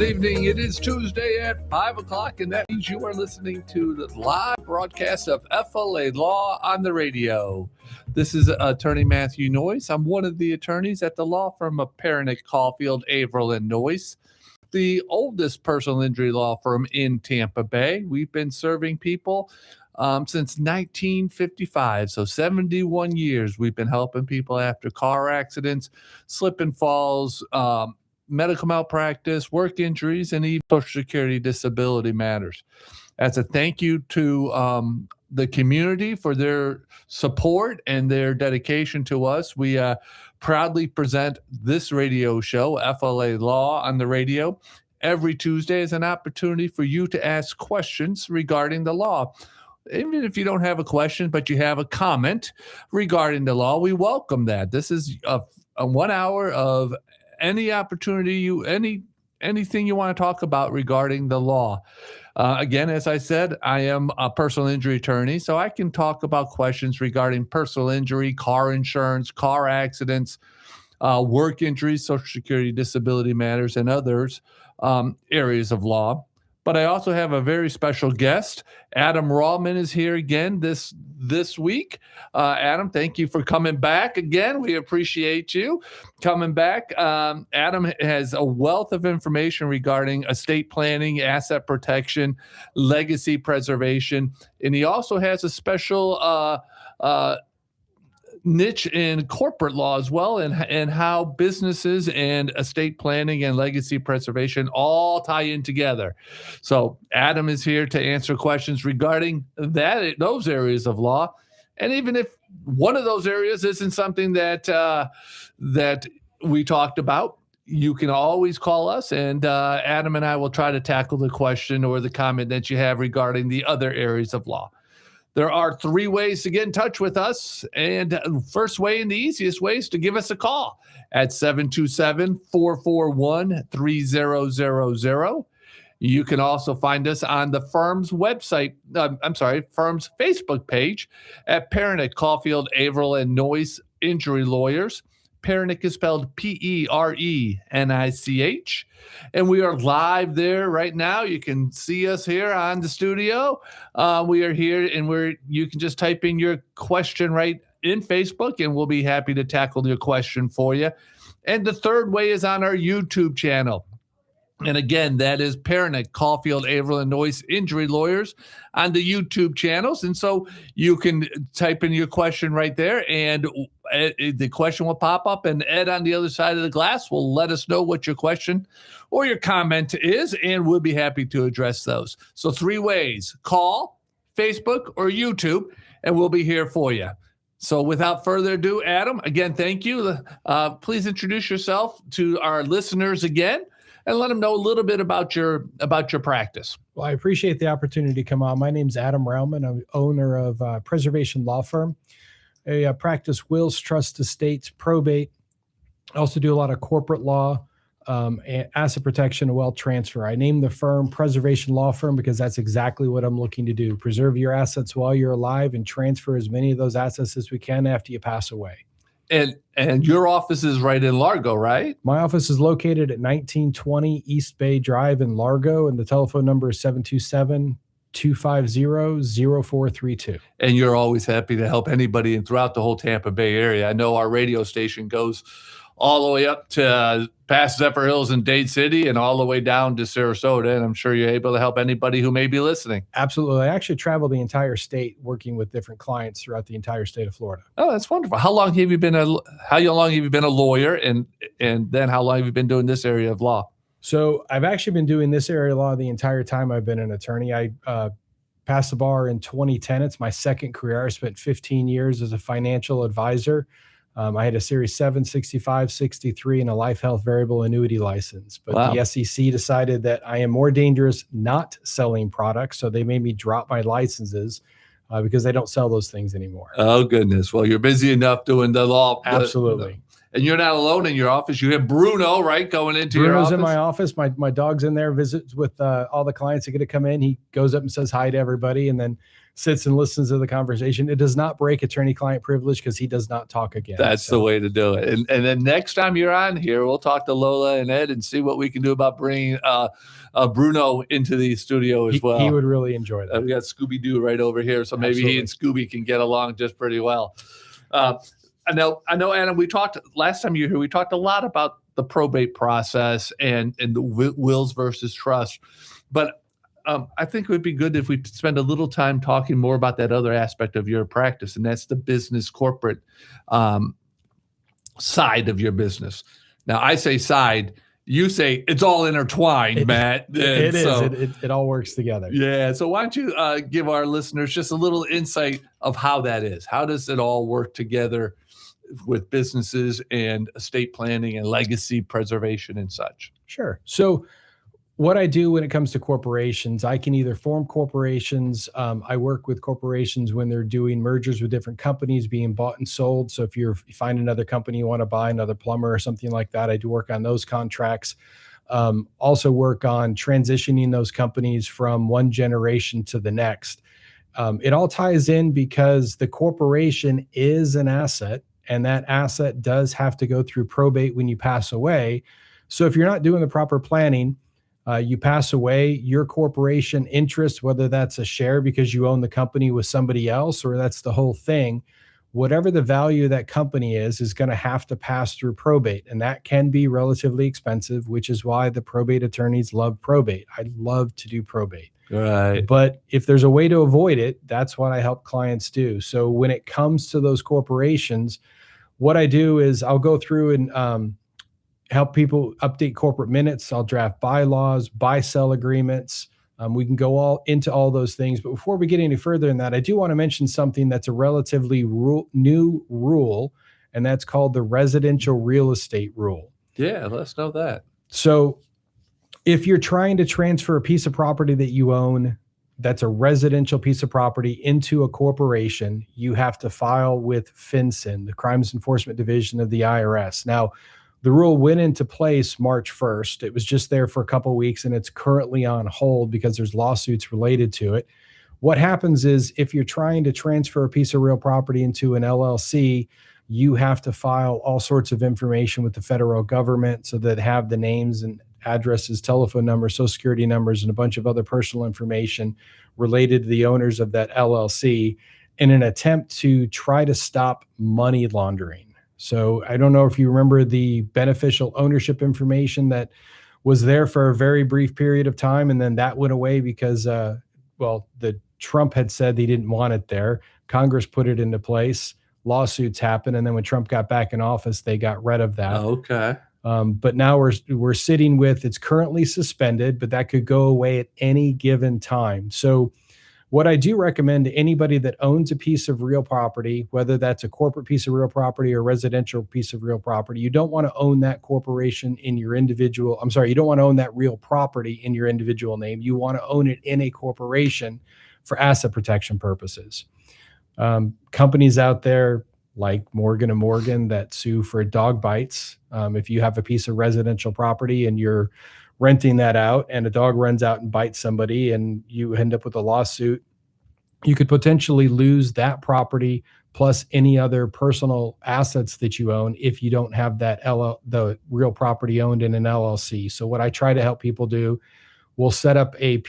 Good evening. It is Tuesday at 5 o'clock, and that means you are listening to the live broadcast of FLALAW on the radio. This is Attorney Matthew Noyes. I'm one of the attorneys at the law firm of Perenich, Caulfield, Avril Noyes, the oldest personal injury law firm in Tampa Bay. We've been serving people since 1955, so 71 years. We've been helping people after car accidents, slip and falls, medical malpractice, work injuries, and even Social Security disability matters. As a thank you to the community for their support and their dedication to us, we proudly present this radio show, FLALAW on the radio, every Tuesday as an opportunity for you to ask questions regarding the law. Even if you don't have a question, but you have a comment regarding the law, we welcome that. This is a 1 hour of any opportunity, anything you want to talk about regarding the law. Again, as I said, I am a personal injury attorney, so I can talk about questions regarding personal injury, car insurance, car accidents, work injuries, Social Security disability matters, and others areas of law. But I also have a very special guest. Adam Rauman is here again this week. Adam, thank you for coming back again. We appreciate you coming back. Adam has a wealth of information regarding estate planning, asset protection, legacy preservation, and he also has a special niche in corporate law as well, and how businesses and estate planning and legacy preservation all tie in together. So Adam is here to answer questions regarding those areas of law. And even if one of those areas isn't something that we talked about, you can always call us, and Adam and I will try to tackle the question or the comment that you have regarding the other areas of law. There are 3 ways to get in touch with us, and the first way and the easiest way is to give us a call at 727-441-3000. You can also find us on the firm's website, firm's Facebook page at Perenich, Caulfield, Avril, and Noyes Injury Lawyers. Perenich is spelled Perenich, and we are live there right now. You can see us here on the studio. We are here, and you can just type in your question right in Facebook, and we'll be happy to tackle your question for you. And the third way is on our YouTube channel. And again, that is Perenich, Caulfield, Avril, and Noyes Injury Lawyers on the YouTube channels. And so you can type in your question right there, and the question will pop up, and Ed on the other side of the glass will let us know what your question or your comment is, and we'll be happy to address those. So 3 ways: call, Facebook, or YouTube, and we'll be here for you. So without further ado, Adam, again, thank you. Please introduce yourself to our listeners again, and let them know a little bit about your practice. Well, I appreciate the opportunity to come on. My name's Adam Rauman. I'm owner of Preservation Law Firm. I practice wills, trusts, estates, probate. I also do a lot of corporate law, asset protection, and wealth transfer. I named the firm Preservation Law Firm because that's exactly what I'm looking to do: preserve your assets while you're alive and transfer as many of those assets as we can after you pass away. And your office is right in Largo, right? My office is located at 1920 East Bay Drive in Largo, and the telephone number is 727-250-0432. And you're always happy to help anybody and throughout the whole Tampa Bay area. I know our radio station goes all the way up to past Zephyr Hills and Dade City and all the way down to Sarasota. And I'm sure you're able to help anybody who may be listening. Absolutely. I actually travel the entire state working with different clients throughout the entire state of Florida. Oh, that's wonderful. How long have you been a lawyer, and then how long have you been doing this area of law? So I've actually been doing this area of law the entire time I've been an attorney. I passed the bar in 2010. It's my second career. I spent 15 years as a financial advisor. I had a Series 7, 65, 63, and a life health variable annuity license. But Wow. The SEC decided that I am more dangerous not selling products, so they made me drop my licenses because they don't sell those things anymore. Oh, goodness. Well, you're busy enough doing the law. Absolutely. And you're not alone in your office. You have Bruno, right, going into your office. Bruno's in my office. My dog's in there, visits with all the clients that get to come in. He goes up and says hi to everybody and then sits and listens to the conversation. It does not break attorney-client privilege because he does not talk again. That's the way to do it. And then next time you're on here, we'll talk to Lola and Ed and see what we can do about bringing Bruno into the studio as well. He would really enjoy that. We got Scooby-Doo right over here, so maybe he and Scooby can get along just pretty well. I know, Adam, we talked last time you were here, we talked a lot about the probate process and the wills versus trust. But I think it would be good if we spend a little time talking more about that other aspect of your practice, and that's the business corporate side of your business. Now, I say side, you say it's all intertwined, Matt. It is. It all works together. Yeah. So why don't you give our listeners just a little insight of how that is? How does it all work together with businesses and estate planning and legacy preservation and such? Sure. So what I do when it comes to corporations, I can either form corporations. I work with corporations when they're doing mergers with different companies being bought and sold. So if you find another company you want to buy, another plumber or something like that, I do work on those contracts. Also work on transitioning those companies from one generation to the next. It all ties in because the corporation is an asset, and that asset does have to go through probate when you pass away. So if you're not doing the proper planning, you pass away, your corporation interest, whether that's a share because you own the company with somebody else or that's the whole thing, whatever the value of that company is going to have to pass through probate. And that can be relatively expensive, which is why the probate attorneys love probate. I love to do probate. Right. But if there's a way to avoid it, that's what I help clients do. So when it comes to those corporations, what I do is I'll go through and help people update corporate minutes. I'll draft bylaws, buy-sell agreements. We can go all into all those things. But before we get any further in that, I do want to mention something that's a relatively new rule, and that's called the residential real estate rule. Yeah, let's know that. So if you're trying to transfer a piece of property that you own, that's a residential piece of property, into a corporation, you have to file with FinCEN, the Crimes Enforcement Division of the IRS. Now, the rule went into place March 1st. It was just there for a couple of weeks, and it's currently on hold because there's lawsuits related to it. What happens is if you're trying to transfer a piece of real property into an LLC, you have to file all sorts of information with the federal government so that have the names and addresses, telephone numbers, social security numbers, and a bunch of other personal information related to the owners of that LLC in an attempt to try to stop money laundering. So I don't know if you remember the beneficial ownership information that was there for a very brief period of time, and then that went away because, the Trump had said he didn't want it there. Congress put it into place. Lawsuits happened, and then when Trump got back in office, they got rid of that. Okay. But now we're sitting with, it's currently suspended, but that could go away at any given time. So what I do recommend to anybody that owns a piece of real property, whether that's a corporate piece of real property or a residential piece of real property, you don't want to own that corporation in your individual, you don't want to own that real property in your individual name. You want to own it in a corporation for asset protection purposes. Companies out there like Morgan & Morgan that sue for dog bites. If you have a piece of residential property and you're renting that out and a dog runs out and bites somebody and you end up with a lawsuit, you could potentially lose that property plus any other personal assets that you own if you don't have that the real property owned in an LLC. So what I try to help people do, we'll set up an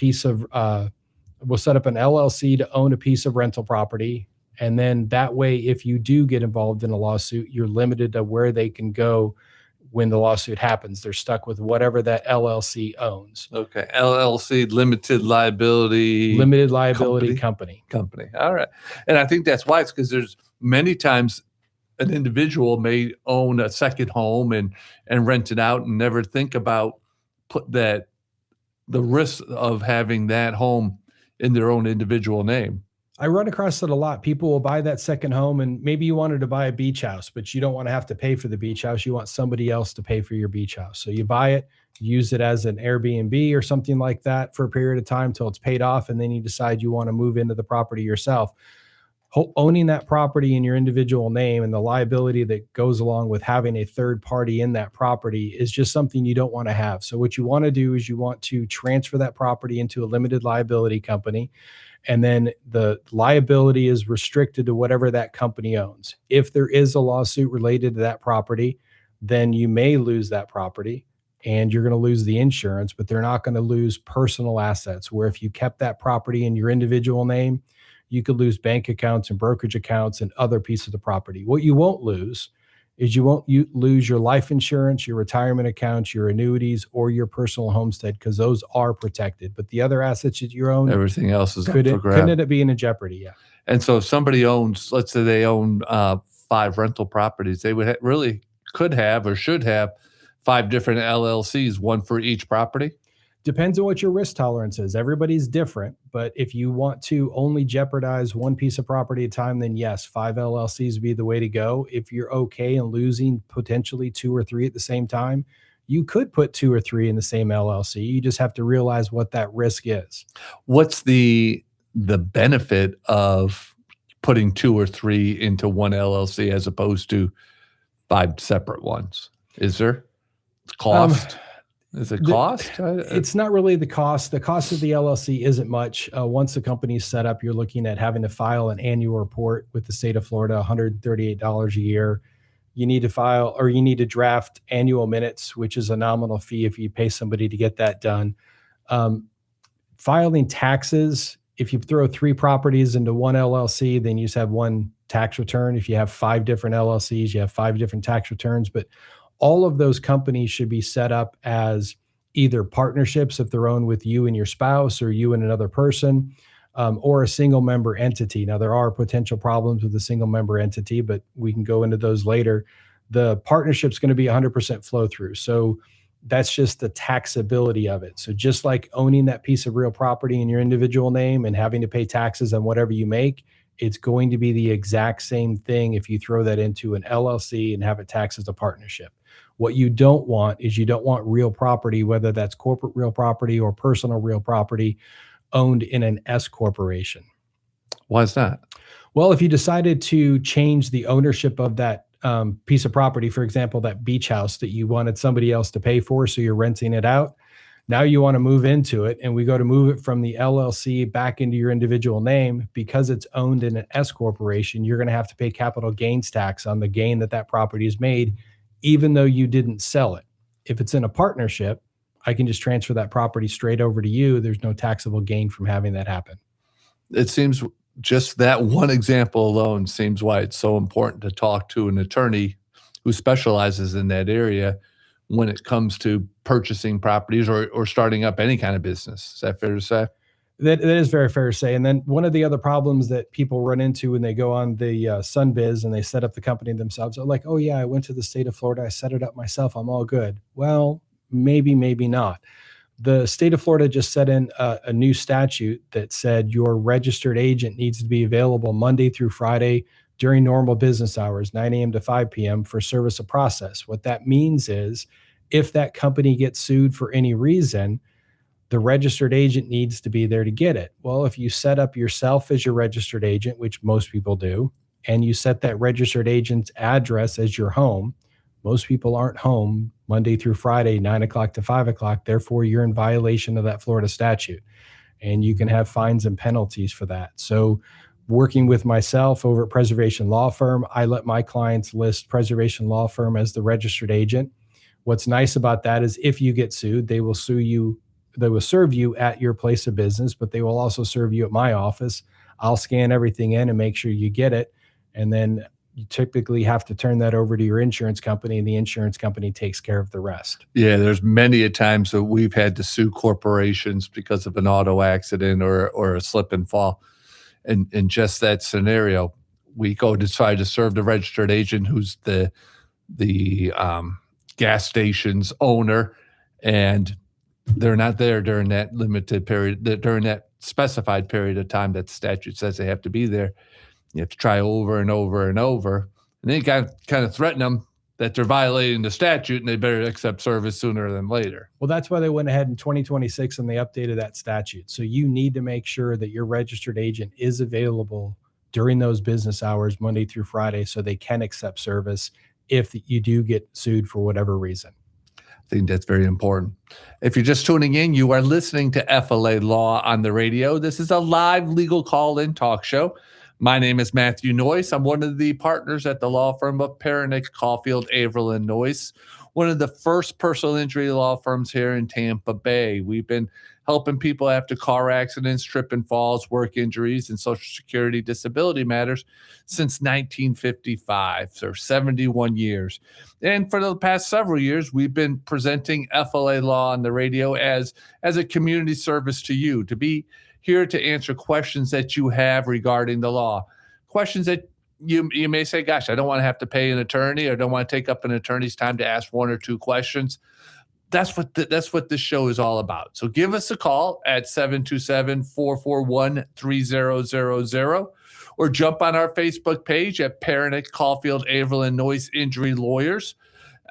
LLC to own a piece of rental property. And then that way, if you do get involved in a lawsuit, you're limited to where they can go when the lawsuit happens. They're stuck with whatever that LLC owns. Okay. LLC, limited liability company. All right. And I think that's why it's because there's many times an individual may own a second home and rent it out and never think about the risk of having that home in their own individual name. I run across it a lot. People will buy that second home, and maybe you wanted to buy a beach house, but you don't want to have to pay for the beach house. You want somebody else to pay for your beach house. So you buy it, use it as an Airbnb or something like that for a period of time till it's paid off, and then you decide you want to move into the property yourself. owning that property in your individual name and the liability that goes along with having a third party in that property is just something you don't want to have. So what you want to do is you want to transfer that property into a limited liability company, and then the liability is restricted to whatever that company owns. If there is a lawsuit related to that property, then you may lose that property and you're going to lose the insurance, but they're not going to lose personal assets, where if you kept that property in your individual name, you could lose bank accounts and brokerage accounts and other pieces of property. What you won't lose is you won't lose your life insurance, your retirement accounts, your annuities, or your personal homestead, because those are protected. But the other assets that you own, everything else is could up for grabs. end up being in jeopardy. Yeah. And so if somebody owns, let's say they own 5 rental properties, they would really could have or should have 5 different LLCs, one for each property. Depends on what your risk tolerance is. Everybody's different, but if you want to only jeopardize one piece of property at a time, then yes, 5 LLCs would be the way to go. If you're okay in losing potentially 2 or 3 at the same time, you could put 2 or 3 in the same LLC. You just have to realize what that risk is. What's the benefit of putting 2 or 3 into one LLC as opposed to 5 separate ones? Is there cost? Is it cost? It's not really the cost. The cost of the LLC isn't much. Once the company's set up, you're looking at having to file an annual report with the state of Florida, $138 a year. You need to file, or you need to draft annual minutes, which is a nominal fee if you pay somebody to get that done. Filing taxes, if you throw 3 properties into one LLC, then you just have one tax return. If you have 5 different LLCs, you have 5 different tax returns. But all of those companies should be set up as either partnerships if they're owned with you and your spouse, or you and another person, or a single member entity. Now, there are potential problems with a single member entity, but we can go into those later. The partnership's going to be 100% flow through. So that's just the taxability of it. So just like owning that piece of real property in your individual name and having to pay taxes on whatever you make, it's going to be the exact same thing if you throw that into an LLC and have it taxed as a partnership. What you don't want is you don't want real property, whether that's corporate real property or personal real property, owned in an S corporation. Why is that? Well, if you decided to change the ownership of that piece of property, for example, that beach house that you wanted somebody else to pay for, so you're renting it out, now you want to move into it, and we go to move it from the LLC back into your individual name. Because it's owned in an S corporation, you're going to have to pay capital gains tax on the gain that property is made, even though you didn't sell it. If it's in a partnership, I can just transfer that property straight over to you. There's no taxable gain from having that happen. It seems just that one example alone seems why it's so important to talk to an attorney who specializes in that area when it comes to purchasing properties or starting up any kind of business. Is that fair to say? That is very fair to say. And then one of the other problems that people run into when they go on the SunBiz and they set up the company themselves are like, oh yeah, I went to the state of Florida, I set it up myself, I'm all good. Well, maybe not. The state of Florida just set in a new statute that said your registered agent needs to be available Monday through Friday during normal business hours, 9 a.m. to 5 p.m. for service of process. What that means is if that company gets sued for any reason, the registered agent needs to be there to get it. Well, if you set up yourself as your registered agent, which most people do, and you set that registered agent's address as your home, most people aren't home Monday through Friday, 9 o'clock to 5 o'clock. Therefore, you're in violation of that Florida statute, and you can have fines and penalties for that. So working with myself over at Preservation Law Firm, I let my clients list Preservation Law Firm as the registered agent. What's nice about that is if you get sued, they will sue you. They will serve you at your place of business, but they will also serve you at my office. I'll scan everything in and make sure you get it. And then you typically have to turn that over to your insurance company, and the insurance company takes care of the rest. Yeah, there's many a times that we've had to sue corporations because of an auto accident or a slip and fall. And in just that scenario, we go to try to serve the registered agent who's the gas station's owner, and they're not there during that limited period, during that specified period of time that the statute says they have to be there. You have to try over and over and over. And then you kind of threaten them that they're violating the statute and they better accept service sooner than later. Well, that's why they went ahead in 2026 and they updated that statute. So you need to make sure that your registered agent is available during those business hours, Monday through Friday, so they can accept service if you do get sued for whatever reason. I think that's very important. If you're just tuning in, you are listening to FLA Law on the radio. This is a live legal call-in talk show. My name is Matthew Noyes. I'm one of the partners at the law firm of Perenich, Caulfield, Avril Noyes, one of the first personal injury law firms here in Tampa Bay. We've been helping people after car accidents, trip and falls, work injuries, and Social Security disability matters since 1955, so 71 years. And for the past several years, we've been presenting FLA Law on the radio as a community service to you, to be here to answer questions that you have regarding the law. Questions that you may say, gosh, I don't want to have to pay an attorney, or don't want to take up an attorney's time to ask one or two questions. That's what this show is all about. So give us a call at 727-441-3000, or jump on our Facebook page at Perenich, Caulfield, Avril Noyes Injury Lawyers,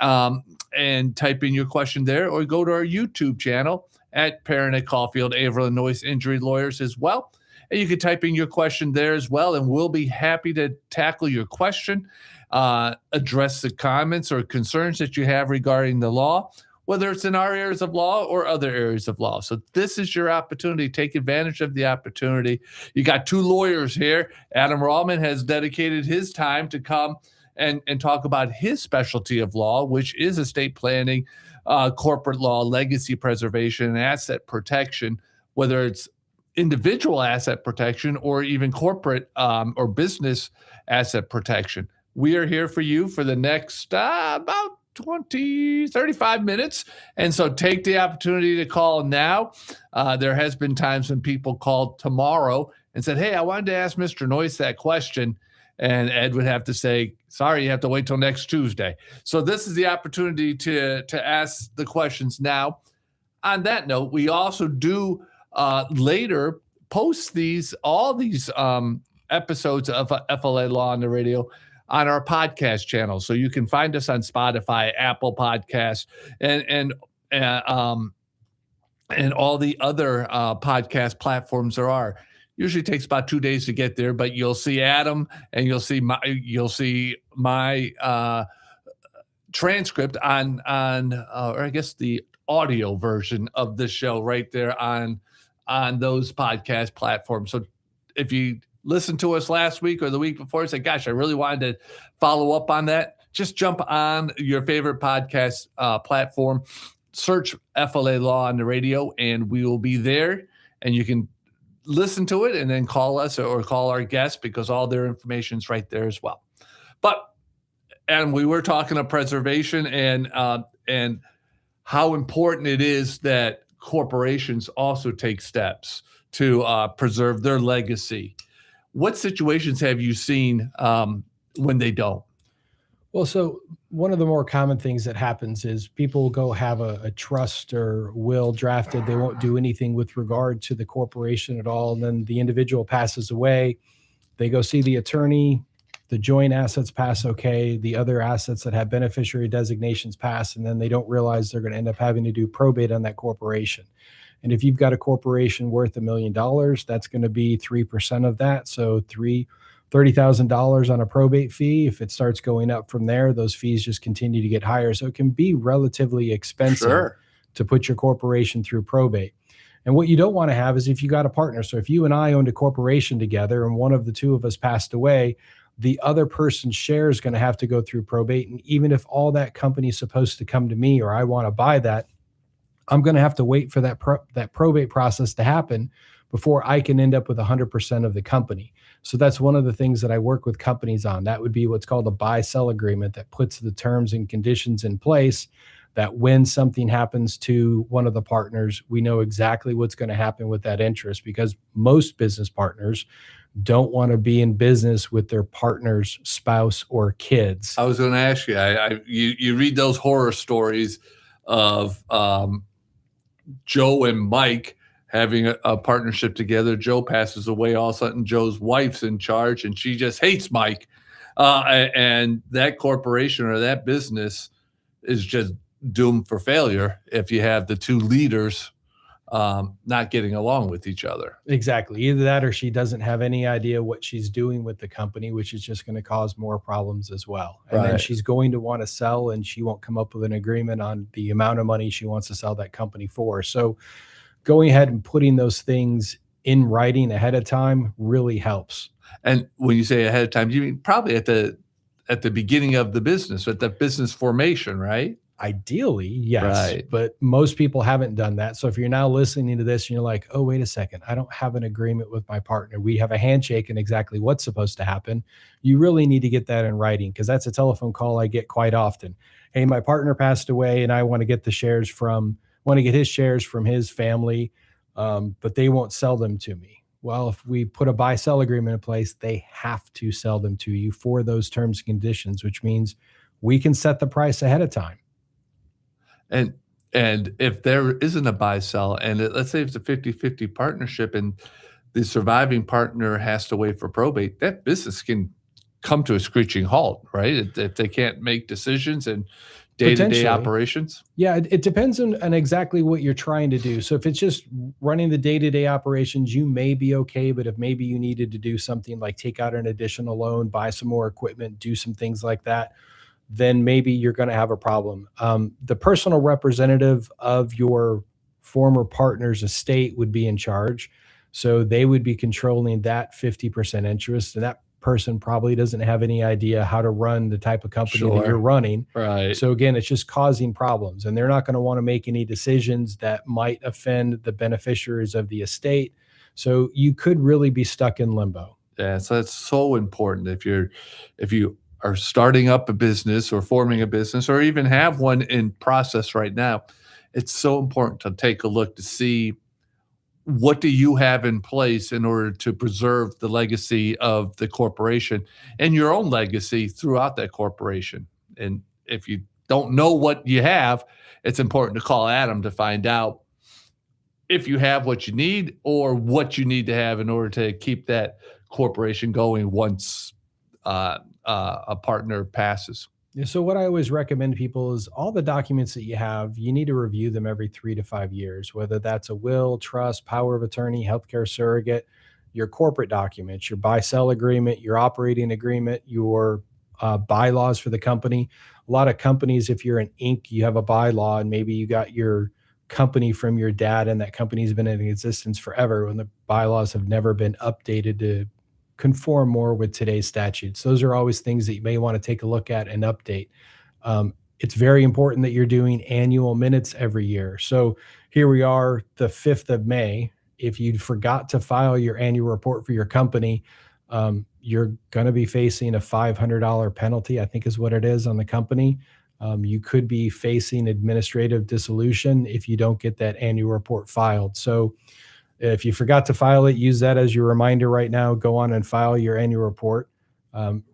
and type in your question there, or go to our YouTube channel at Perenich, Caulfield, Avril Noyes Injury Lawyers as well. And you can type in your question there as well, and we'll be happy to tackle your question, address the comments or concerns that you have regarding the law, whether it's in our areas of law or other areas of law. So this is your opportunity. Take advantage of the opportunity. You got two lawyers here. Adam Rauman has dedicated his time to come and talk about his specialty of law, which is estate planning, corporate law, legacy preservation, and asset protection, whether it's individual asset protection or even corporate or business asset protection. We are here for you for the next about 35 minutes. And so take the opportunity to call now. There has been times when people called tomorrow and said, hey, I wanted to ask Mr. Noyes that question. And Ed would have to say, sorry, you have to wait till next Tuesday. So this is the opportunity to ask the questions now. On that note, we also do later post all these episodes of FLA Law on the radio on our podcast channel. So you can find us on Spotify, Apple Podcasts, and all the other podcast platforms there are. Usually takes about 2 days to get there, but you'll see Adam and you'll see my transcript on or I guess the audio version of the show right there on those podcast platforms. So if you listened to us last week or the week before and say, gosh, I really wanted to follow up on that, just jump on your favorite podcast platform, search FLA Law on the radio, and we will be there, and you can listen to it and then call us or call our guests, because all their information is right there as well. And we were talking of preservation and how important it is that corporations also take steps to preserve their legacy. What situations have you seen when they don't? Well, so one of the more common things that happens is people will go have a trust or will drafted. They won't do anything with regard to the corporation at all. And then the individual passes away. They go see the attorney. The joint assets pass okay. The other assets that have beneficiary designations pass. And then they don't realize they're going to end up having to do probate on that corporation. And if you've got a corporation worth $1 million, that's going to be 3% of that. So $30,000 on a probate fee. If it starts going up from there, those fees just continue to get higher. So it can be relatively expensive to put your corporation through probate. And what you don't want to have is if you got a partner. So if you and I owned a corporation together and one of the two of us passed away, the other person's share is going to have to go through probate. And even if all that company is supposed to come to me or I want to buy that, I'm going to have to wait for that probate process to happen before I can end up with 100% of the company. So that's one of the things that I work with companies on. That would be what's called a buy-sell agreement that puts the terms and conditions in place that when something happens to one of the partners, we know exactly what's going to happen with that interest, because most business partners don't want to be in business with their partner's spouse or kids. I was going to ask you, you read those horror stories of Joe and Mike having a partnership together. Joe passes away. All of a sudden, Joe's wife's in charge, and she just hates Mike. And that corporation or that business is just doomed for failure if you have the two leaders not getting along with each other. Exactly. Either that or she doesn't have any idea what she's doing with the company, which is just going to cause more problems as well. And then Right. she's going to want to sell, and she won't come up with an agreement on the amount of money she wants to sell that company for. So going ahead and putting those things in writing ahead of time really helps. And when you say ahead of time, you mean probably at the beginning of the business, at the business formation, right? Ideally, yes, Right. but most people haven't done that. So if you're now listening to this and you're like, oh, wait a second, I don't have an agreement with my partner. We have a handshake and exactly what's supposed to happen. You really need to get that in writing, because that's a telephone call I get quite often. Hey, my partner passed away and I want to get his shares from his family, but they won't sell them to me. Well, if we put a buy-sell agreement in place, they have to sell them to you for those terms and conditions, which means we can set the price ahead of time. And if there isn't a buy-sell, and let's say it's a 50-50 partnership and the surviving partner has to wait for probate, that business can come to a screeching halt, right? If they can't make decisions and day-to-day operations. Yeah, it depends on exactly what you're trying to do. So if it's just running the day-to-day operations, you may be okay. But if maybe you needed to do something like take out an additional loan, buy some more equipment, do some things like that, then maybe you're going to have a problem. The personal representative of your former partner's estate would be in charge. So they would be controlling that 50% interest. And that person probably doesn't have any idea how to run the type of company that you're running. Right. So again, it's just causing problems. And they're not going to want to make any decisions that might offend the beneficiaries of the estate. So you could really be stuck in limbo. Yeah. So that's so important. If you are starting up a business or forming a business or even have one in process right now, it's so important to take a look to see what do you have in place in order to preserve the legacy of the corporation and your own legacy throughout that corporation. And if you don't know what you have, it's important to call Adam to find out if you have what you need or what you need to have in order to keep that corporation going once a partner passes. So what I always recommend people is all the documents that you have, you need to review them every 3 to 5 years, whether that's a will, trust, power of attorney, healthcare surrogate, your corporate documents, your buy-sell agreement, your operating agreement, your bylaws for the company. A lot of companies, if you're an Inc., you have a bylaw and maybe you got your company from your dad and that company's been in existence forever when the bylaws have never been updated to conform more with today's statutes. Those are always things that you may want to take a look at and update. It's very important that you're doing annual minutes every year. So here we are, the 5th of May. If you forgot to file your annual report for your company, you're going to be facing a $500 penalty, I think is what it is on the company. You could be facing administrative dissolution if you don't get that annual report filed. So if you forgot to file it, use that as your reminder right now. Go on and file your annual report.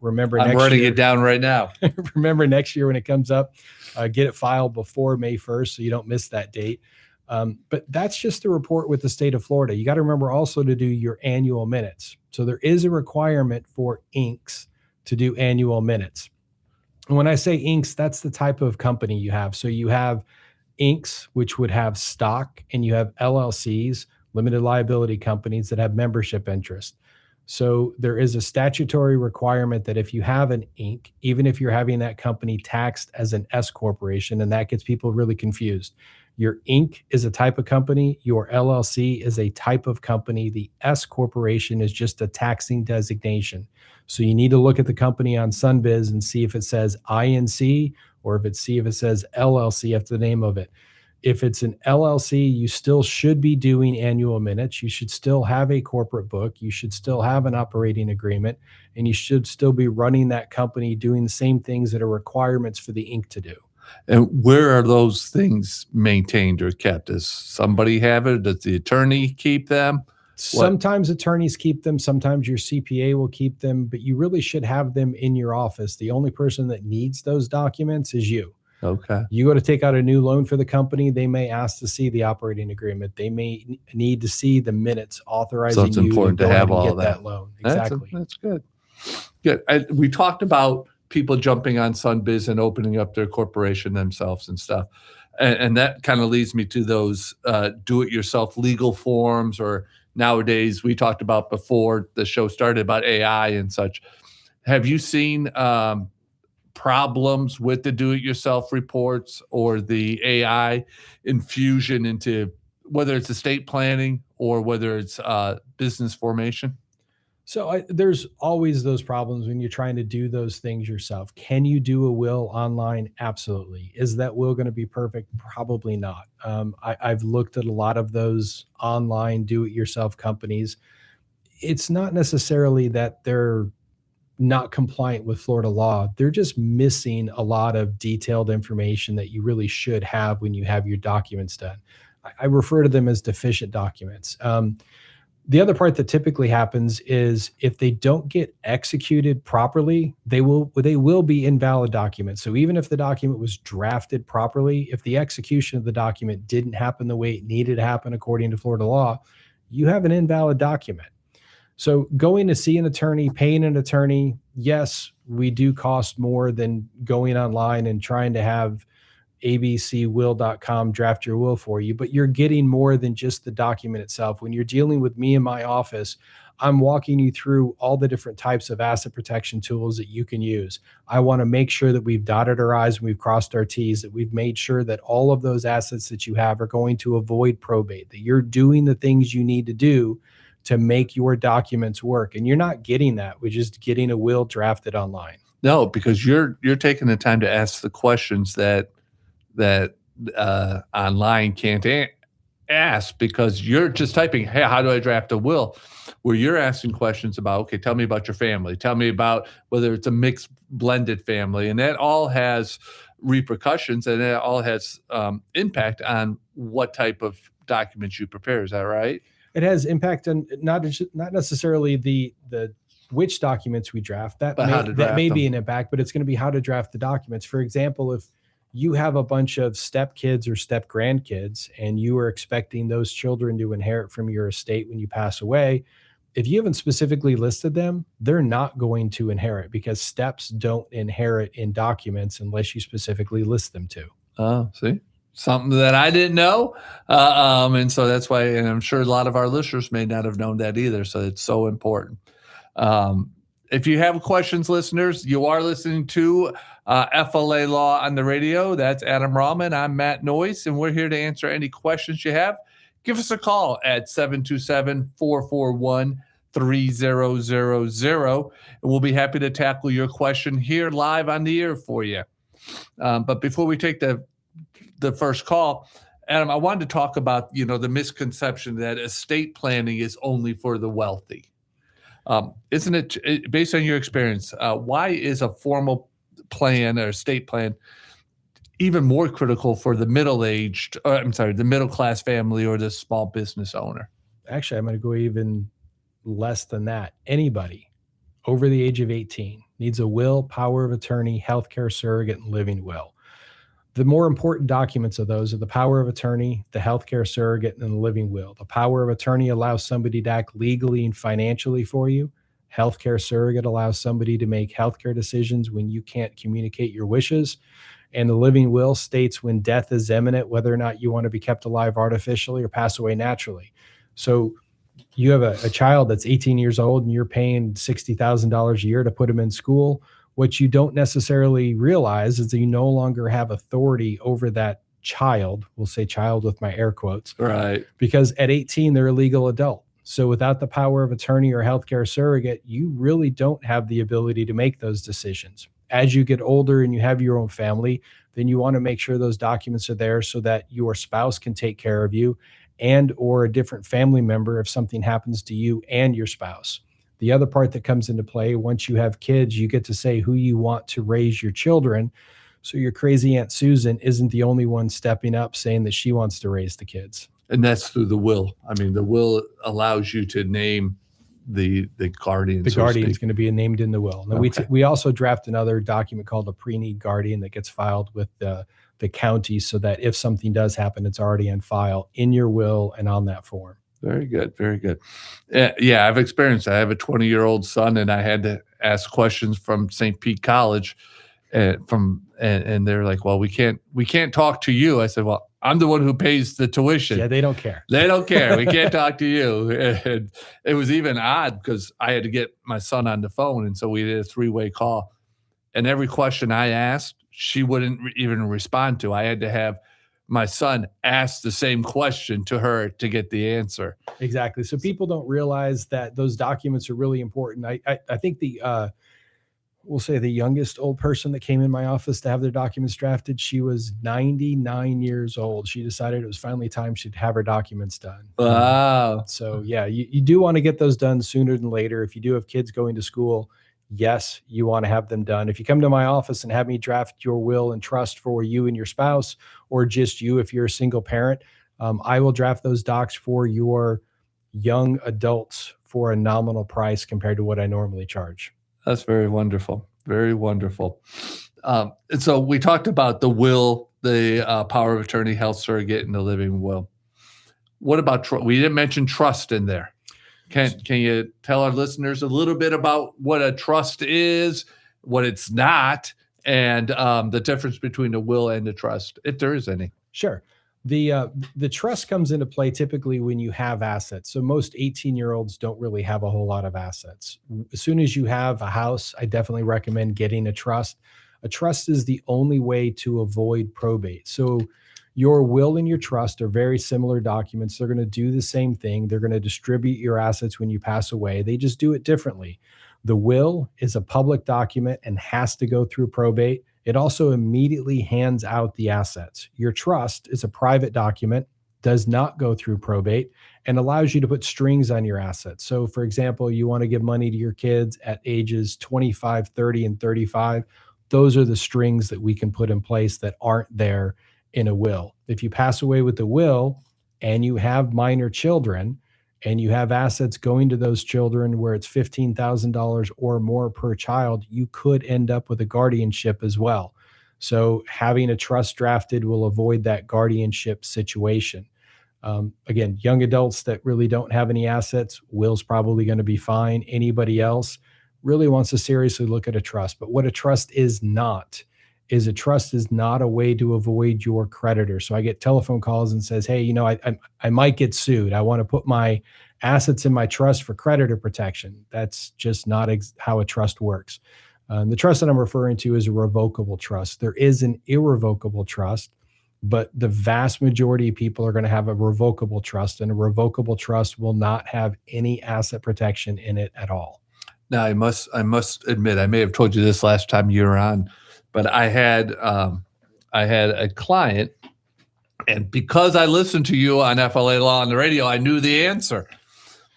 Remember, I'm writing it down right now. Remember next year when it comes up, get it filed before May 1st so you don't miss that date. But that's just the report with the state of Florida. You got to remember also to do your annual minutes. So there is a requirement for Incs to do annual minutes. And when I say Incs, that's the type of company you have. So you have Incs, which would have stock, and you have LLCs, limited liability companies that have membership interest. So there is a statutory requirement that if you have an Inc., even if you're having that company taxed as an S corporation, and that gets people really confused. Your Inc. is a type of company. Your LLC is a type of company. The S corporation is just a taxing designation. So you need to look at the company on Sunbiz and see if it says INC or if it says LLC after the name of it. If it's an LLC, you still should be doing annual minutes. You should still have a corporate book. You should still have an operating agreement, and you should still be running that company doing the same things that are requirements for the Inc. to do. And where are those things maintained or kept? Does somebody have it? Does the attorney keep them? Sometimes attorneys keep them. Sometimes your CPA will keep them, but you really should have them in your office. The only person that needs those documents is you. Okay. You go to take out a new loan for the company, they may ask to see the operating agreement. They may need to see the minutes authorizing so it's important to have all that loan. Exactly. That's good. Good. We talked about people jumping on Sunbiz and opening up their corporation themselves and stuff. And that kind of leads me to those do-it-yourself legal forms, or nowadays we talked about before the show started about AI and such. Have you seen problems with the do-it-yourself reports or the AI infusion into whether it's estate planning or whether it's business formation? So there's always those problems when you're trying to do those things yourself. Can you do a will online? Absolutely. Is that will going to be perfect? Probably not. I've looked at a lot of those online do-it-yourself companies. It's not necessarily that they're not compliant with Florida law. They're just missing a lot of detailed information that you really should have when you have your documents done. I refer to them as deficient documents. The other part that typically happens is if they don't get executed properly, they will be invalid documents. So even if the document was drafted properly, if the execution of the document didn't happen the way it needed to happen according to Florida law, you have an invalid document. So going to see an attorney, paying an attorney, yes, we do cost more than going online and trying to have abcwill.com draft your will for you, but you're getting more than just the document itself. When you're dealing with me in my office, I'm walking you through all the different types of asset protection tools that you can use. I want to make sure that we've dotted our I's and we've crossed our T's, that we've made sure that all of those assets that you have are going to avoid probate, that you're doing the things you need to do to make your documents work. And you're not getting that with just getting a will drafted online. No, because you're taking the time to ask the questions that online can't ask, because you're just typing, hey, how do I draft a will? Where you're asking questions about, okay, tell me about your family. Tell me about whether it's a mixed blended family. And that all has repercussions, and it all has impact on what type of documents you prepare. Is that right? It has impact on not necessarily the which documents we draft. That may be an impact, but it's going to be how to draft the documents. For example, if you have a bunch of step kids or step grandkids and you are expecting those children to inherit from your estate when you pass away, if you haven't specifically listed them, they're not going to inherit, because steps don't inherit in documents unless you specifically list them to. Oh, see? Something that I didn't know. And so that's why, and I'm sure a lot of our listeners may not have known that either. So it's so important. If you have questions, listeners, you are listening to FLA Law on the radio. That's Adam Rauman. I'm Matt Noyes, and we're here to answer any questions you have. Give us a call at 727-441-3000, and we'll be happy to tackle your question here live on the air for you. But before we take the first call, Adam, I wanted to talk about, the misconception that estate planning is only for the wealthy. Isn't it, based on your experience, why is a formal plan or estate plan even more critical for the the middle-class family or the small business owner? Actually, I'm going to go even less than that. Anybody over the age of 18 needs a will, power of attorney, healthcare surrogate, and living will. The more important documents of those are the power of attorney, the healthcare surrogate, and the living will. The power of attorney allows somebody to act legally and financially for you. Healthcare surrogate allows somebody to make healthcare decisions when you can't communicate your wishes. And the living will states when death is imminent, whether or not you want to be kept alive artificially or pass away naturally. So you have a child that's 18 years old and you're paying $60,000 a year to put him in school. What you don't necessarily realize is that you no longer have authority over that child. We'll say child with my air quotes. Right. Because at 18, they're a legal adult. So without the power of attorney or healthcare surrogate, you really don't have the ability to make those decisions. As you get older and you have your own family, then you want to make sure those documents are there so that your spouse can take care of you, and or a different family member if something happens to you and your spouse. The other part that comes into play, once you have kids, you get to say who you want to raise your children. So your crazy Aunt Susan isn't the only one stepping up saying that she wants to raise the kids. And that's through the will. I mean, the will allows you to name the guardian. The guardian is going to be named in the will. Now, Okay. we also draft another document called a pre-need guardian that gets filed with the county, so that if something does happen, it's already on file in your will and on that form. Very good. Very good. Yeah, I've experienced that. I have a 20-year-old son, and I had to ask questions from St. Pete College from and they're like, well, we can't talk to you. I said, well, I'm the one who pays the tuition. Yeah, they don't care. They don't care. We can't talk to you. And it was even odd because I had to get my son on the phone, and so we did a 3-way call. And every question I asked, she wouldn't even respond to. I had to have my son ask the same question to her to get the answer. Exactly. So people don't realize that those documents are really important. I think we'll say the youngest old person that came in my office to have their documents drafted, she was 99 years old. She decided it was finally time she'd have her documents done. Wow. So yeah, you do want to get those done sooner than later. If you do have kids going to school, yes, you want to have them done. If you come to my office and have me draft your will and trust for you and your spouse, or just you if you're a single parent, I will draft those docs for your young adults for a nominal price compared to what I normally charge. That's very wonderful. Very wonderful. And so we talked about the will, the power of attorney, health surrogate, and the living will. What about we didn't mention trust in there. Can you tell our listeners a little bit about what a trust is, what it's not, and the difference between a will and a trust, if there is any? Sure. The trust comes into play typically when you have assets. So most 18-year-olds don't really have a whole lot of assets. As soon as you have a house, I definitely recommend getting a trust. A trust is the only way to avoid probate. So your will and your trust are very similar documents. They're going to do the same thing. They're going to distribute your assets when you pass away. They just do it differently. The will is a public document and has to go through probate. It also immediately hands out the assets. Your trust is a private document, does not go through probate, and allows you to put strings on your assets. So for example, you want to give money to your kids at ages 25, 30, and 35. Those are the strings that we can put in place that aren't there in a will. If you pass away with the will and you have minor children and you have assets going to those children where it's $15,000 or more per child, you could end up with a guardianship as well. So having a trust drafted will avoid that guardianship situation. Again, young adults that really don't have any assets, will's probably going to be fine. Anybody else really wants to seriously look at a trust. But what a trust is not is a trust is not a way to avoid your creditor. So I get telephone calls and says, hey, I might get sued. I want to put my assets in my trust for creditor protection. That's just not how a trust works. The trust that I'm referring to is a revocable trust. There is an irrevocable trust, but the vast majority of people are going to have a revocable trust, and a revocable trust will not have any asset protection in it at all. Now, I must admit, I may have told you this last time you were on, but I had a client, and because I listened to you on FLA Law on the radio, I knew the answer.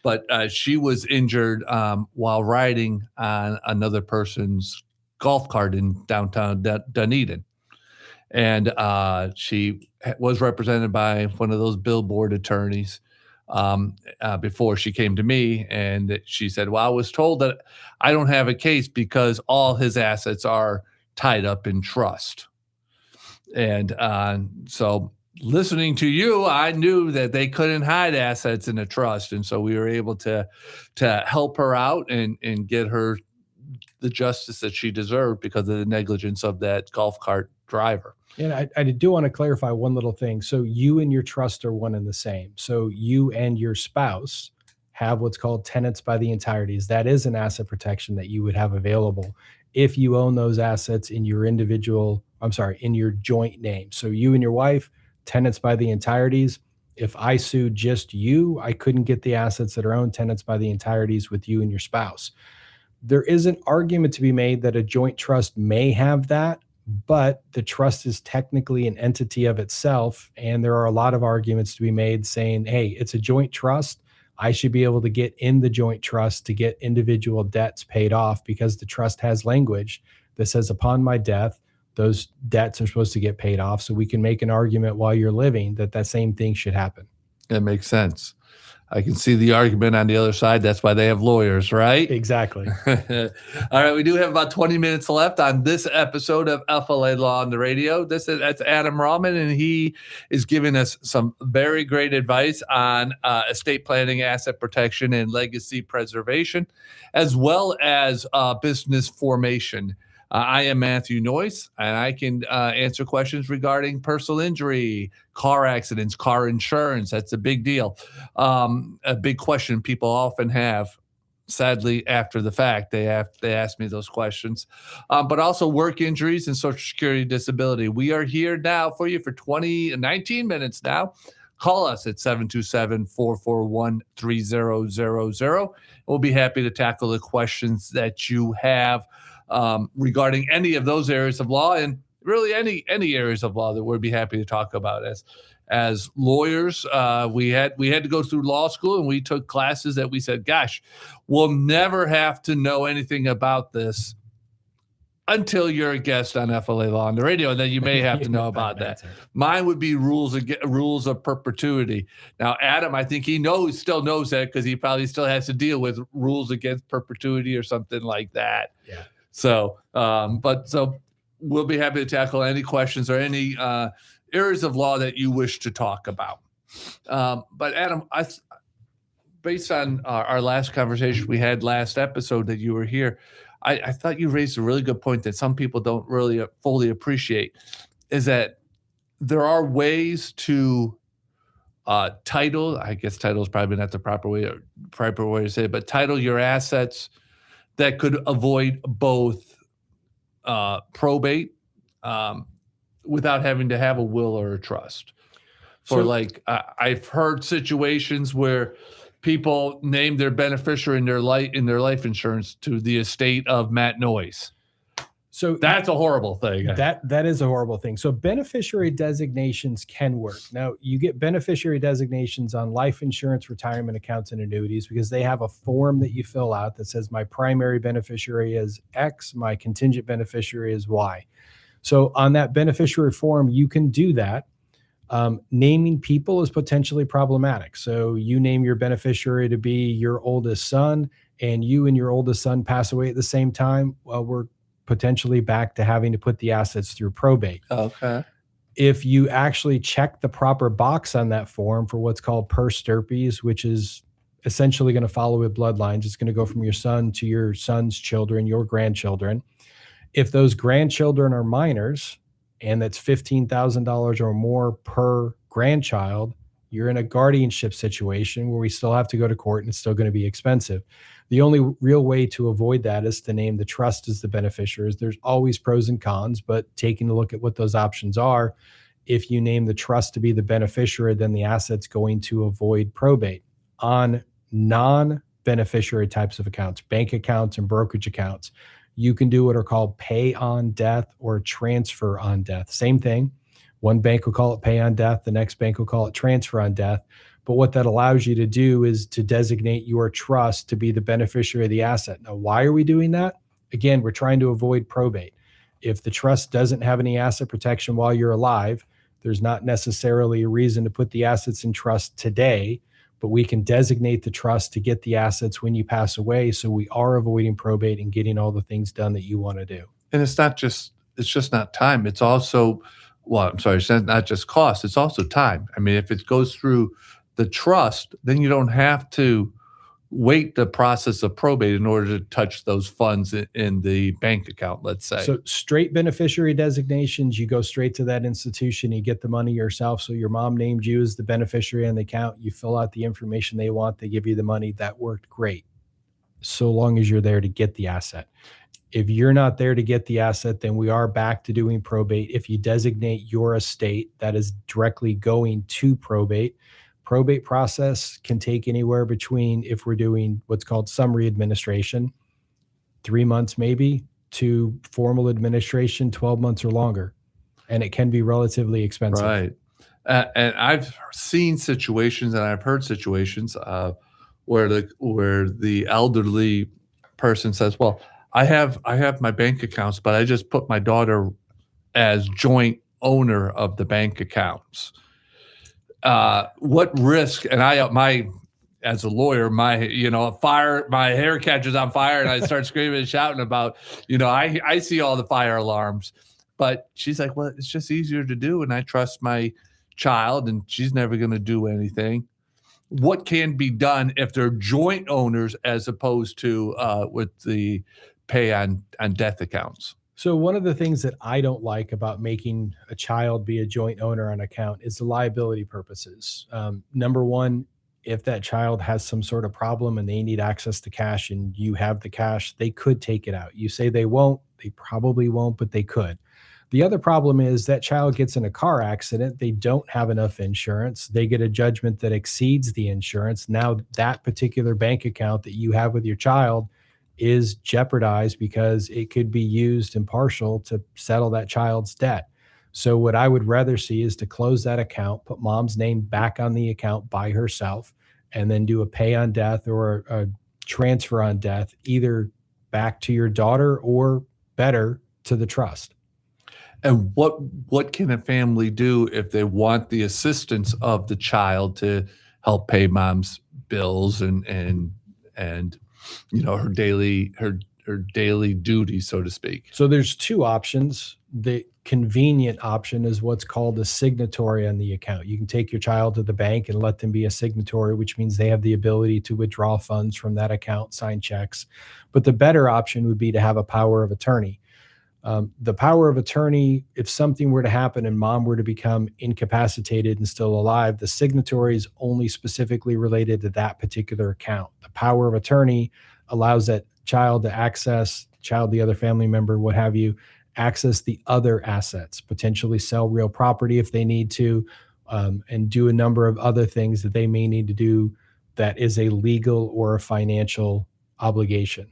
But she was injured while riding on another person's golf cart in downtown Dunedin. And she was represented by one of those billboard attorneys before she came to me. And she said, well, I was told that I don't have a case because all his assets are tied up in trust. And so listening to you, I knew that they couldn't hide assets in a trust. And so we were able to help her out and get her the justice that she deserved because of the negligence of that golf cart driver. And I do want to clarify one little thing. So you and your trust are one and the same. So you and your spouse have what's called tenants by the entireties. That is an asset protection that you would have available if you own those assets in your in your joint name. So you and your wife, tenants by the entireties. If I sued just you, I couldn't get the assets that are owned tenants by the entireties with you and your spouse. There is an argument to be made that a joint trust may have that, but the trust is technically an entity of itself. And there are a lot of arguments to be made saying, hey, it's a joint trust. I should be able to get in the joint trust to get individual debts paid off because the trust has language that says upon my death, those debts are supposed to get paid off. So we can make an argument while you're living that same thing should happen. That makes sense. I can see the argument on the other side. That's why they have lawyers, right? Exactly. All right. We do have about 20 minutes left on this episode of FLA Law on the Radio. That's Adam Rauman, and he is giving us some very great advice on estate planning, asset protection, and legacy preservation, as well as business formation. I am Matthew Noyes, and I can answer questions regarding personal injury, car accidents, car insurance. That's a big deal. A big question people often have. Sadly, after the fact, they ask me those questions, but also work injuries and Social Security disability. We are here now for you for 19 minutes now. Call us at 727-441-3000. We'll be happy to tackle the questions that you have regarding any of those areas of law, and really any areas of law that we'd be happy to talk about. As lawyers, we had to go through law school, and we took classes that we said, gosh, we'll never have to know anything about this until you're a guest on FLA Law on the radio, and then you may have to know about that. Mine would be rules of perpetuity. Now, Adam, I think he still knows that, because he probably still has to deal with rules against perpetuity or something like that. Yeah. So we'll be happy to tackle any questions or any areas of law that you wish to talk about. But Adam, based on our last conversation we had last episode that you were here, I thought you raised a really good point that some people don't really fully appreciate, is that there are ways to title. I guess title is probably not the proper way to say it, but title your assets that could avoid both probate without having to have a will or a trust. I've heard situations where people name their beneficiary in their life insurance to the estate of Matt Noyes. So that's a horrible thing. That is a horrible thing. So beneficiary designations can work. Now, you get beneficiary designations on life insurance, retirement accounts, and annuities, because they have a form that you fill out that says my primary beneficiary is X, my contingent beneficiary is Y. So on that beneficiary form, you can do that. Naming people is potentially problematic. So you name your beneficiary to be your oldest son, and you and your oldest son pass away at the same time. Well, we're potentially back to having to put the assets through probate. Okay. If you actually check the proper box on that form for what's called per stirpes, which is essentially going to follow a bloodline, it's going to go from your son to your son's children, your grandchildren. If those grandchildren are minors, and that's $15,000 or more per grandchild, you're in a guardianship situation where we still have to go to court, and it's still going to be expensive. The only real way to avoid that is to name the trust as the beneficiaries. There's always pros and cons, but taking a look at what those options are, if you name the trust to be the beneficiary, then the asset's going to avoid probate. On non-beneficiary types of accounts, bank accounts and brokerage accounts, you can do what are called pay on death or transfer on death. Same thing. One bank will call it pay on death. The next bank will call it transfer on death. But what that allows you to do is to designate your trust to be the beneficiary of the asset. Now, why are we doing that? Again, we're trying to avoid probate. If the trust doesn't have any asset protection while you're alive, there's not necessarily a reason to put the assets in trust today, but we can designate the trust to get the assets when you pass away. So we are avoiding probate and getting all the things done that you want to do. And it's just not time. It's also, it's not just cost, it's also time. I mean, if it goes through the trust, then you don't have to wait the process of probate in order to touch those funds in the bank account, let's say. So straight beneficiary designations, you go straight to that institution, you get the money yourself. So your mom named you as the beneficiary on the account, you fill out the information they want, they give you the money. That worked great, so long as you're there to get the asset. If you're not there to get the asset, then we are back to doing probate. If you designate your estate, that is directly going to probate. Probate process can take anywhere between, if we're doing what's called summary administration, 3 months maybe, to formal administration, 12 months or longer. And it can be relatively expensive. Right. And I've seen situations, and I've heard situations where the elderly person says, well, I have my bank accounts, but I just put my daughter as joint owner of the bank accounts. What risk? And as a lawyer, my hair catches on fire, and I start screaming and shouting about, I see all the fire alarms. But she's like, well, it's just easier to do, and I trust my child, and she's never going to do anything. What can be done if they're joint owners as opposed to with the pay on death accounts? So one of the things that I don't like about making a child be a joint owner on an account is the liability purposes. Number one, if that child has some sort of problem and they need access to cash and you have the cash, they could take it out. You say they won't, they probably won't, but they could. The other problem is that child gets in a car accident. They don't have enough insurance. They get a judgment that exceeds the insurance. Now that particular bank account that you have with your child is jeopardized because it could be used in partial to settle that child's debt. So what I would rather see is to close that account, put mom's name back on the account by herself, and then do a pay on death or a transfer on death, either back to your daughter or better to the trust. And what can a family do if they want the assistance of the child to help pay mom's bills and her daily duties, so to speak? So there's two options. The convenient option is what's called a signatory on the account. You can take your child to the bank and let them be a signatory, which means they have the ability to withdraw funds from that account, sign checks. But the better option would be to have a power of attorney. The power of attorney, if something were to happen and mom were to become incapacitated and still alive, the signatory is only specifically related to that particular account. The power of attorney allows that child to access, the other family member, what have you, access the other assets, potentially sell real property if they need to, and do a number of other things that they may need to do that is a legal or a financial obligation.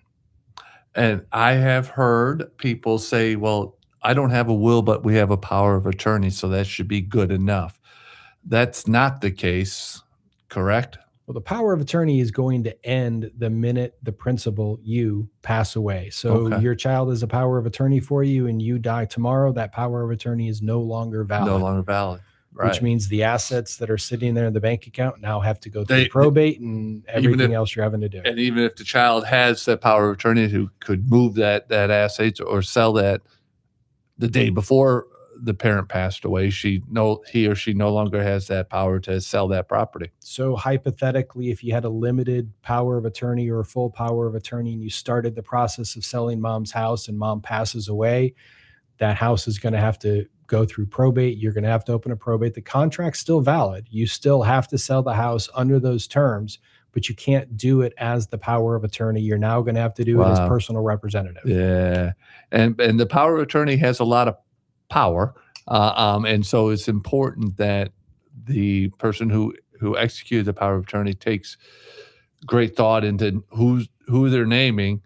And I have heard people say, well, I don't have a will, but we have a power of attorney, so that should be good enough. That's not the case, correct? Well, the power of attorney is going to end the minute the principal, you, pass away. So Okay. your child is a power of attorney for you and you die tomorrow, that power of attorney is no longer valid. No longer valid. Right. Which means the assets that are sitting there in the bank account now have to go through They- probate and everything if- else you're having to do. And even if the child has that power of attorney who could move that asset or sell that the day before the parent passed away, he or she no longer has that power to sell that property. So hypothetically, if you had a limited power of attorney or a full power of attorney and you started the process of selling mom's house and mom passes away, that house is going to have to go through probate. You're going to have to open a probate. The contract's still valid. You still have to sell the house under those terms, but you can't do it as the power of attorney. You're now going to have to do it as personal representative. Yeah. And the power of attorney has a lot of power. And so it's important that the person who executed the power of attorney takes great thought into who they're naming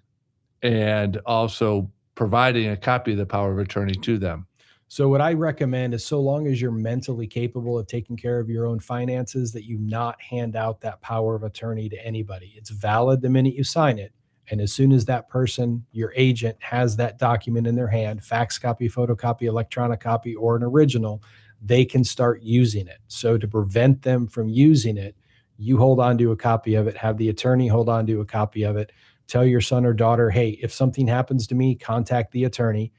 and also providing a copy of the power of attorney to them. So what I recommend is, so long as you're mentally capable of taking care of your own finances, that you not hand out that power of attorney to anybody. It's valid the minute you sign it. And as soon as that person, your agent, has that document in their hand, fax copy, photocopy, electronic copy, or an original, they can start using it. So to prevent them from using it, you hold on to a copy of it, have the attorney hold on to a copy of it, tell your son or daughter, hey, if something happens to me, contact the attorney.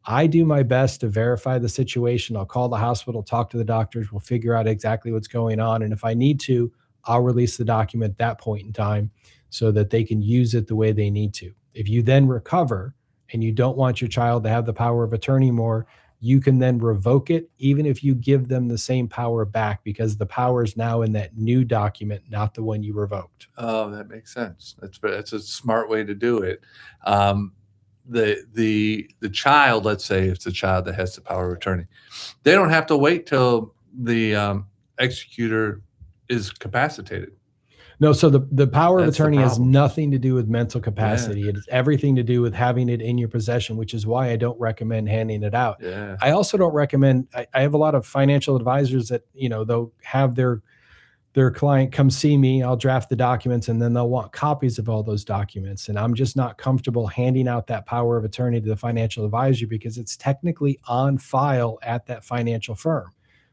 I do my best to verify the situation. I'll call the hospital, talk to the doctors. We'll figure out exactly what's going on. And if I need to, I'll release the document at that point in time so that they can use it the way they need to. If you then recover and you don't want your child to have the power of attorney more, you can then revoke it, even if you give them the same power back, because the power is now in that new document, not the one you revoked. Oh, that makes sense. That's a smart way to do it. The child, let's say it's the child that has the power of attorney, they don't have to wait till the executor is capacitated. No, so the power of That's the attorney has problem. nothing to do with mental capacity. It has everything to do with having it in your possession, which is why I don't recommend handing it out. Yeah. I also don't recommend, I have a lot of financial advisors that, they'll have their client come see me, I'll draft the documents, and then they'll want copies of all those documents. And I'm just not comfortable handing out that power of attorney to the financial advisor because it's technically on file at that financial firm,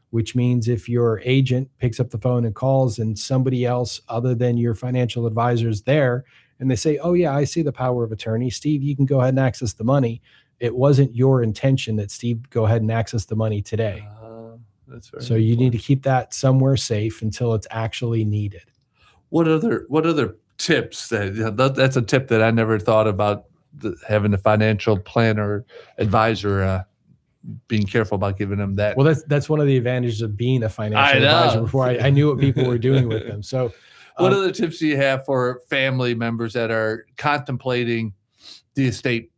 which means if your agent picks up the phone and calls and somebody else other than your financial advisor is there and they say, oh yeah, I see the power of attorney, Steve, you can go ahead and access the money. It wasn't your intention that Steve go ahead and access the money today. That's very So you need to keep that somewhere safe until it's actually needed. What other tips that's a tip that I never thought about having the financial planner advisor being careful about giving them that. Well, that's one of the advantages of being a financial advisor. Before I knew what people were doing with them. So what other tips do you have for family members that are contemplating the estate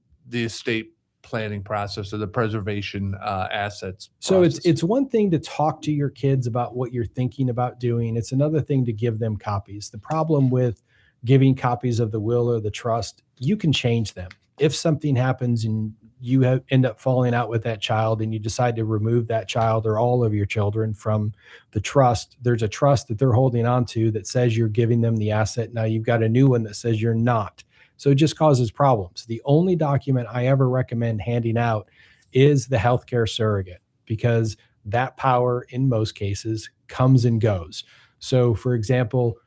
planning process or the preservation assets so process? It's one thing to talk to your kids about what you're thinking about doing. It's another thing to give them copies. The problem with giving copies of the will or the trust, you can change them. If something happens and you end up falling out with that child and you decide to remove that child or all of your children from the trust, there's a trust that they're holding on to that says you're giving them the asset. Now you've got a new one that says you're not. So it just causes problems. The only document I ever recommend handing out is the healthcare surrogate, because that power in most cases comes and goes. So for example,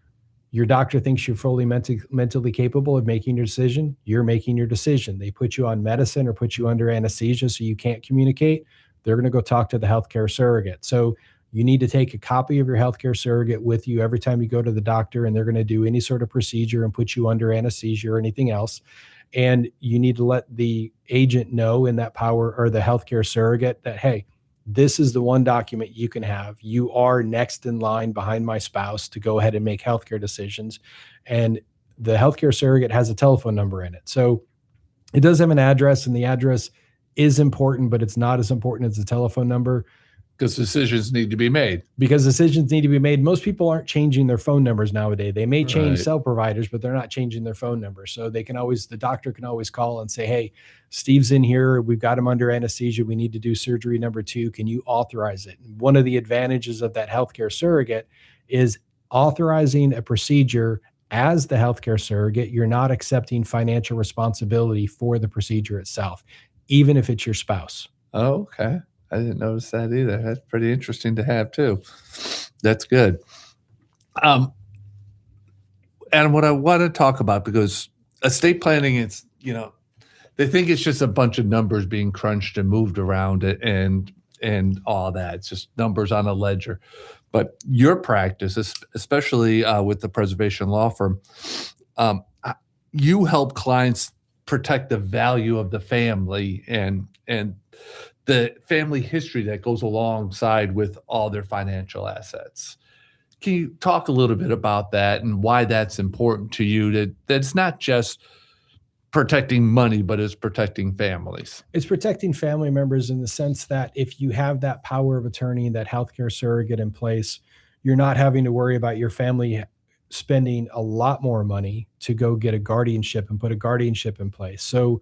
your doctor thinks you're fully mentally capable of making your decision. You're making your decision. They put you on medicine or put you under anesthesia so you can't communicate. They're going to go talk to the healthcare surrogate. So you need to take a copy of your healthcare surrogate with you every time you go to the doctor, and they're going to do any sort of procedure and put you under anesthesia or anything else. And you need to let the agent know in that power, or the healthcare surrogate, that, hey, this is the one document you can have. You are next in line behind my spouse to go ahead and make healthcare decisions. And the healthcare surrogate has a telephone number in it. So it does have an address, and the address is important, but it's not as important as the telephone number. Because decisions need to be made. Most people aren't changing their phone numbers nowadays. They may change cell providers, but they're not changing their phone number. So the doctor can always call and say, hey, Steve's in here. We've got him under anesthesia. We need to do surgery number 2. Can you authorize it? And one of the advantages of that healthcare surrogate is authorizing a procedure as the healthcare surrogate. You're not accepting financial responsibility for the procedure itself, even if it's your spouse. Oh, okay. I didn't notice that either. That's pretty interesting to have too. That's good. Adam, what I want to talk about, because estate planning is, they think it's just a bunch of numbers being crunched and moved around it and all that. It's just numbers on a ledger. But your practice, especially with the preservation law firm, you help clients protect the value of the family and the family history that goes alongside with all their financial assets. Can you talk a little bit about that and why that's important to you, that it's not just protecting money, but it's protecting families? It's protecting family members in the sense that if you have that power of attorney, that healthcare surrogate in place, you're not having to worry about your family spending a lot more money to go get a guardianship and put a guardianship in place. So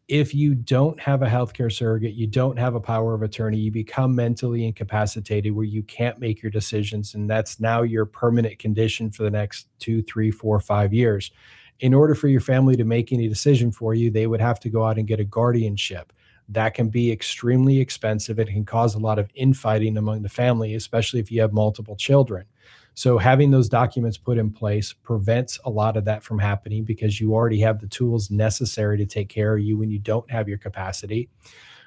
if you don't have a healthcare surrogate, you don't have a power of attorney, you become mentally incapacitated where you can't make your decisions. And that's now your permanent condition for the next 2, 3, 4, 5 years. In order for your family to make any decision for you, they would have to go out and get a guardianship. That can be extremely expensive. It can cause a lot of infighting among the family, especially if you have multiple children. So having those documents put in place prevents a lot of that from happening, because you already have the tools necessary to take care of you when you don't have your capacity.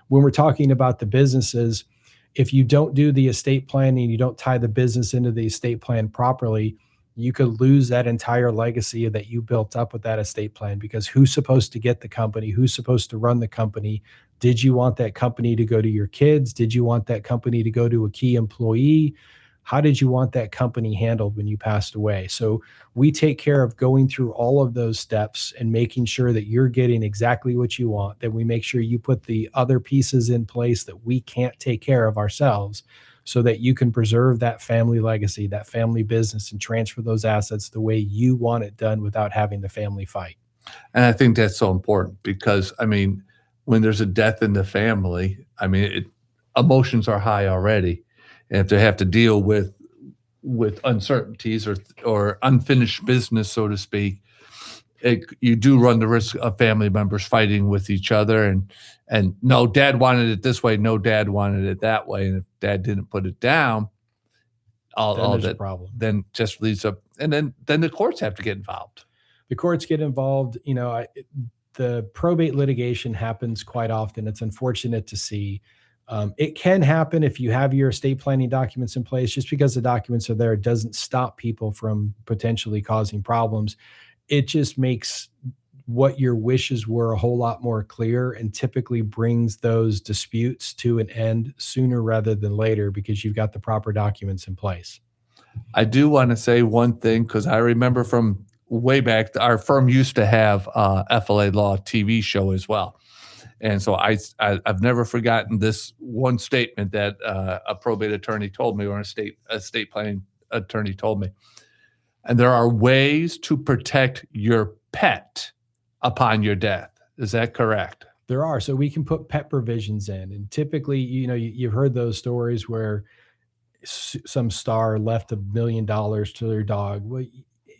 When we're talking about the businesses, if you don't do the estate planning, you don't tie the business into the estate plan properly, you could lose that entire legacy that you built up with that estate plan, because who's supposed to get the company? Who's supposed to run the company? Did you want that company to go to your kids? Did you want that company to go to a key employee? How did you want that company handled when you passed away? So we take care of going through all of those steps and making sure that you're getting exactly what you want. Then we make sure you put the other pieces in place that we can't take care of ourselves, so that you can preserve that family legacy, that family business, and transfer those assets the way you want it done without having the family fight. And I think that's so important, because, when there's a death in the family, emotions are high already. And if they have to deal with uncertainties or unfinished business, so to speak, you do run the risk of family members fighting with each other. And no, Dad wanted it this way. No, Dad wanted it that way. And if Dad didn't put it down, all that problem then just leads up. And then the courts have to get involved. The courts get involved. The probate litigation happens quite often. It's unfortunate to see. It can happen if you have your estate planning documents in place. Just because the documents are there doesn't stop people from potentially causing problems. It just makes what your wishes were a whole lot more clear, and typically brings those disputes to an end sooner rather than later because you've got the proper documents in place. I do want to say one thing, because I remember from way back, our firm used to have a FLALAW TV show as well. And so I've never forgotten this one statement that a probate attorney told me, or a estate planning attorney told me. And there are ways to protect your pet upon your death. Is that correct? There are. So we can put pet provisions in. And typically, you've heard those stories where some star left $1 million to their dog. Well,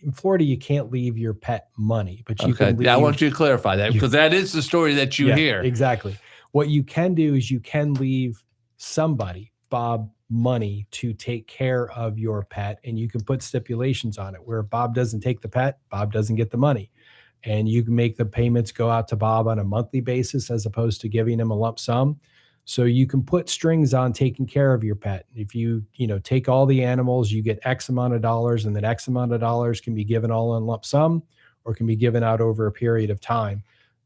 in Florida, you can't leave your pet money, but you can leave. Yeah, I want you to clarify that, because that is the story that you hear. Exactly. What you can do is you can leave somebody, Bob, money to take care of your pet, and you can put stipulations on it where Bob doesn't take the pet, Bob doesn't get the money. And you can make the payments go out to Bob on a monthly basis as opposed to giving him a lump sum. So you can put strings on taking care of your pet. If you take all the animals, you get X amount of dollars, and that X amount of dollars can be given all in lump sum or can be given out over a period of time.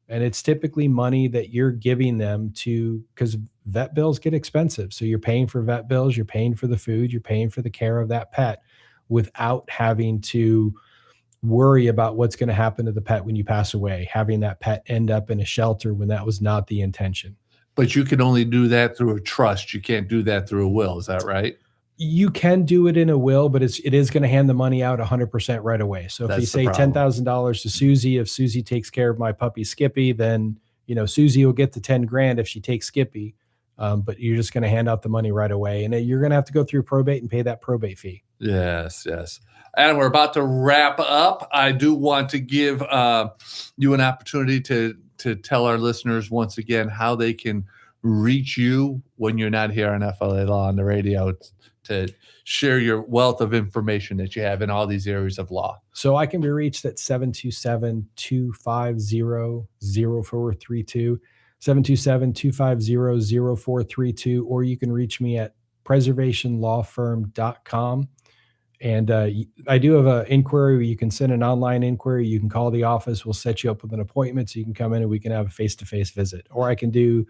And it's typically money that you're giving them because vet bills get expensive. So you're paying for vet bills, you're paying for the food, you're paying for the care of that pet without having to worry about what's going to happen to the pet when you pass away, having that pet end up in a shelter when that was not the intention. But you can only do that through a trust. You can't do that through a will. Is that right? You can do it in a will, but it is going to hand the money out 100% right away. So if you say $10,000 to Susie, if Susie takes care of my puppy Skippy, then Susie will get the 10 grand if she takes Skippy. But you're just going to hand out the money right away, and you're going to have to go through probate and pay that probate fee. Yes. And we're about to wrap up. I do want to give you an opportunity to tell our listeners once again how they can reach you when you're not here on FLALAW on the radio, to share your wealth of information that you have in all these areas of law. So I can be reached at 727-250-0432, 727-250-0432, or you can reach me at preservationlawfirm.com. And I do have an inquiry where you can send an online inquiry. You can call the office. We'll set you up with an appointment so you can come in and we can have a face-to-face visit. Or I can do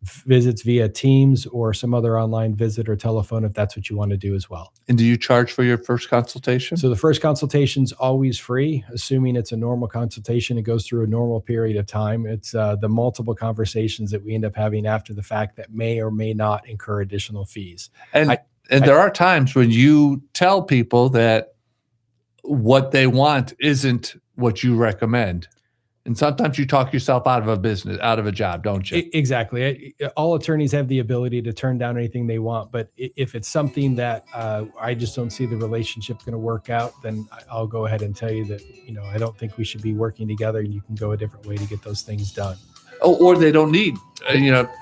visits via Teams or some other online visit or telephone if that's what you want to do as well. And do you charge for your first consultation? So the first consultation's always free, assuming it's a normal consultation. It goes through a normal period of time. It's the multiple conversations that we end up having after the fact that may or may not incur additional fees. And there are times when you tell people that what they want isn't what you recommend. And sometimes you talk yourself out of a business, out of a job, don't you? Exactly. All attorneys have the ability to turn down anything they want. But if it's something that I just don't see the relationship going to work out, then I'll go ahead and tell you that, I don't think we should be working together, and you can go a different way to get those things done. Or they don't need, they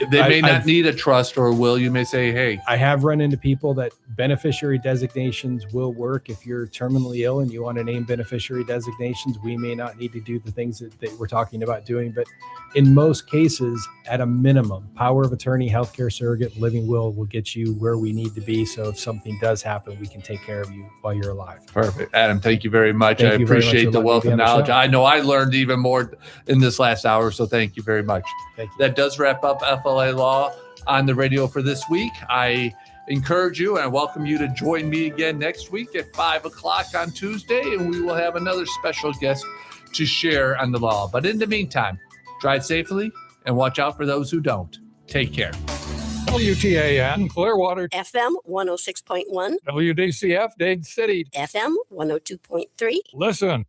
may not need a trust or a will. You may say, hey. I have run into people that beneficiary designations will work. If you're terminally ill and you want to name beneficiary designations, we may not need to do the things that we're talking about doing. But in most cases, at a minimum, power of attorney, healthcare surrogate, living will get you where we need to be. So if something does happen, we can take care of you while you're alive. Perfect. Adam, thank you very much. I appreciate the wealth of knowledge. I know I learned even more in this last hour, so thank you very much. Thank you. That does wrap up FLALAW on the radio for this week. I encourage you and I welcome you to join me again next week at 5 o'clock on Tuesday, and we will have another special guest to share on the law. But in the meantime, drive safely and watch out for those who don't. Take care. WTAN, Clearwater. FM 106.1. WDCF, Dade City. FM 102.3. Listen.